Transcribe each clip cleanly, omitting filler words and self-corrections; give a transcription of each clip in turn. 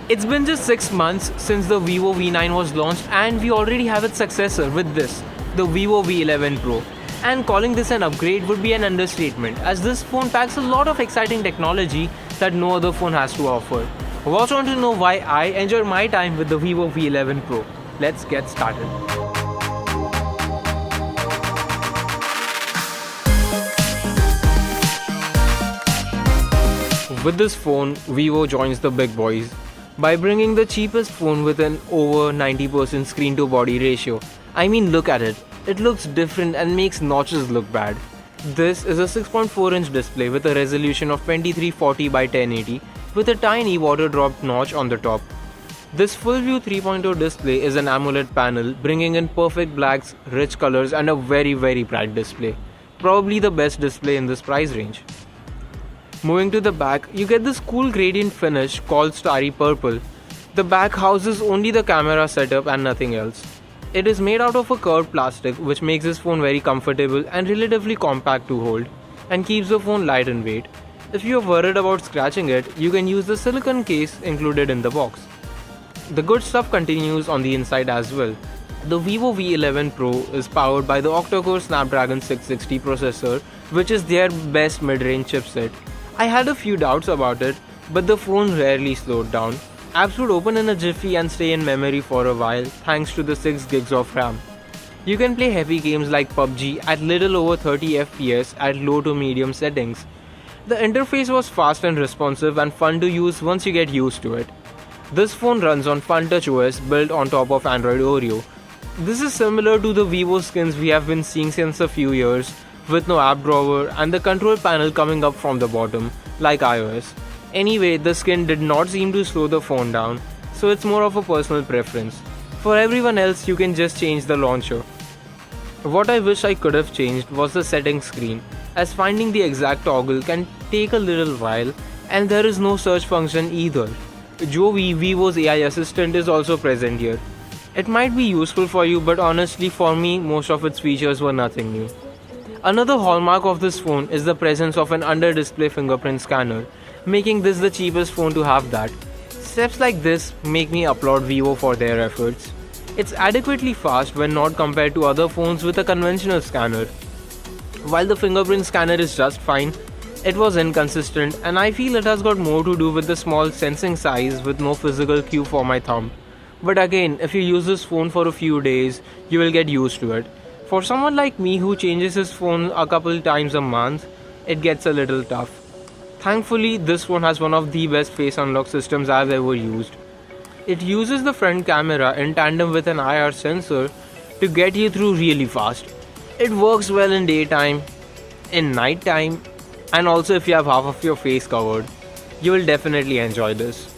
It's been just 6 months since the Vivo V9 was launched and we already have its successor with this, the Vivo V11 Pro. And calling this an upgrade would be an understatement, as this phone packs a lot of exciting technology that no other phone has to offer. Watch on to know why I enjoy my time with the Vivo V11 Pro. Let's get started. With this phone, Vivo joins the big boys by bringing the cheapest phone with an over 90% screen to body ratio. I mean, look at it. It looks different and makes notches look bad. This is a 6.4 inch display with a resolution of 2340 by 1080 with a tiny water drop notch on the top. This full view 3.0 display is an AMOLED panel bringing in perfect blacks, rich colors and a very bright display. Probably the best display in this price range. Moving to the back, you get this cool gradient finish called Starry Purple. The back houses only the camera setup and nothing else. It is made out of a curved plastic which makes this phone very comfortable and relatively compact to hold and keeps the phone light in weight. If you are worried about scratching it, you can use the silicone case included in the box. The good stuff continues on the inside as well. The Vivo V11 Pro is powered by the octa-core Snapdragon 660 processor, which is their best mid-range chipset. I had a few doubts about it, but the phone rarely slowed down. Apps would open in a jiffy and stay in memory for a while thanks to the 6 gigs of RAM. You can play heavy games like PUBG at little over 30 FPS at low to medium settings. The interface was fast and responsive and fun to use once you get used to it. This phone runs on FunTouch OS built on top of Android Oreo. This is similar to the Vivo skins we have been seeing since a few years, with no app drawer and the control panel coming up from the bottom, like iOS. Anyway, the skin did not seem to slow the phone down, so it's more of a personal preference. For everyone else, you can just change the launcher. What I wish I could have changed was the settings screen, as finding the exact toggle can take a little while, and there is no search function either. Jovi, Vivo's AI assistant, is also present here. It might be useful for you, but honestly for me, most of its features were nothing new. Another hallmark of this phone is the presence of an under-display fingerprint scanner, making this the cheapest phone to have that. Steps like this make me applaud Vivo for their efforts. It's adequately fast when not compared to other phones with a conventional scanner. While the fingerprint scanner is just fine, it was inconsistent and I feel it has got more to do with the small sensing size with no physical cue for my thumb. But again, if you use this phone for a few days, you will get used to it. For someone like me who changes his phone a couple times a month, it gets a little tough. Thankfully, this one has one of the best face unlock systems I've ever used. It uses the front camera in tandem with an IR sensor to get you through really fast. It works well in daytime, in nighttime, and also if you have half of your face covered. You will definitely enjoy this.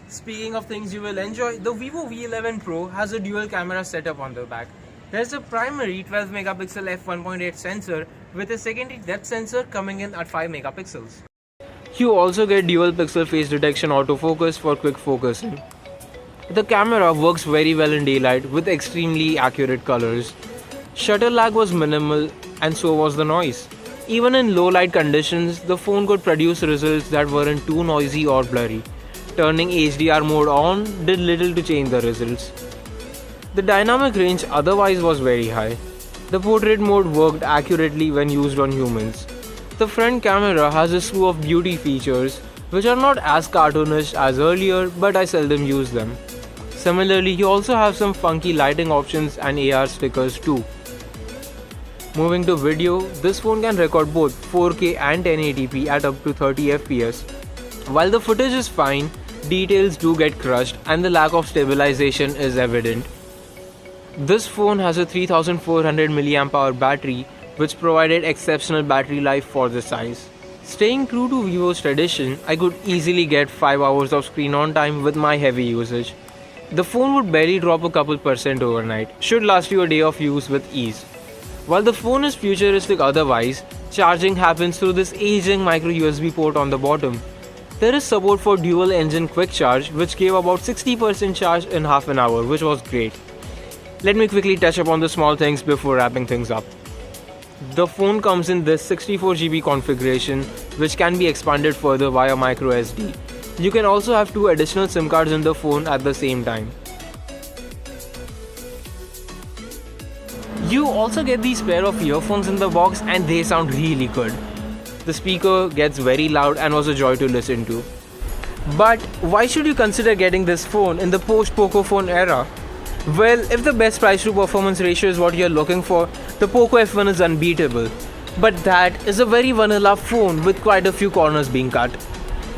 Speaking of things you will enjoy, the Vivo V11 Pro has a dual camera setup on the back. There's a primary 12 megapixel f1.8 sensor with a secondary depth sensor coming in at 5 megapixels. You also get dual pixel face detection autofocus for quick focusing. The camera works very well in daylight with extremely accurate colors. Shutter lag was minimal and so was the noise. Even in low light conditions, the phone could produce results that weren't too noisy or blurry. Turning HDR mode on did little to change the results. The dynamic range otherwise was very high. The portrait mode worked accurately when used on humans. The front camera has a slew of beauty features which are not as cartoonish as earlier, but I seldom use them. Similarly, you also have some funky lighting options and AR stickers too. Moving to video, this phone can record both 4K and 1080p at up to 30 FPS. While the footage is fine, details do get crushed and the lack of stabilization is evident. This phone has a 3400 mAh battery which provided exceptional battery life for the size. Staying true to Vivo's tradition, I could easily get 5 hours of screen on time with my heavy usage. The phone would barely drop a couple percent overnight, should last you a day of use with ease. While the phone is futuristic otherwise, charging happens through this aging micro USB port on the bottom. There is support for dual engine quick charge which gave about 60% charge in half an hour, which was great. Let me quickly touch upon the small things before wrapping things up. The phone comes in this 64GB configuration which can be expanded further via microSD. You can also have 2 additional SIM cards in the phone at the same time. You also get these pair of earphones in the box and they sound really good. The speaker gets very loud and was a joy to listen to. But why should you consider getting this phone in the post-POCO phone era? Well, if the best price to performance ratio is what you're looking for, the POCO F1 is unbeatable. But that is a very vanilla phone with quite a few corners being cut.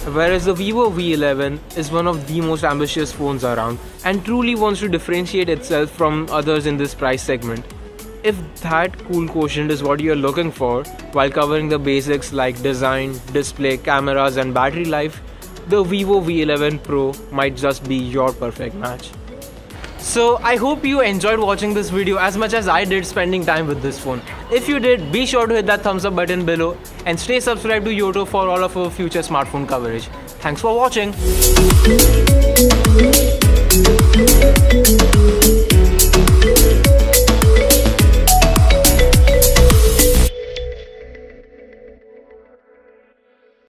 Whereas the Vivo V11 is one of the most ambitious phones around and truly wants to differentiate itself from others in this price segment. If that cool quotient is what you're looking for, while covering the basics like design, display, cameras and battery life, the Vivo V11 Pro might just be your perfect match. So I hope you enjoyed watching this video as much as I did spending time with this phone. If you did, be sure to hit that thumbs up button below and stay subscribed to EOTO for all of our future smartphone coverage. Thanks for watching.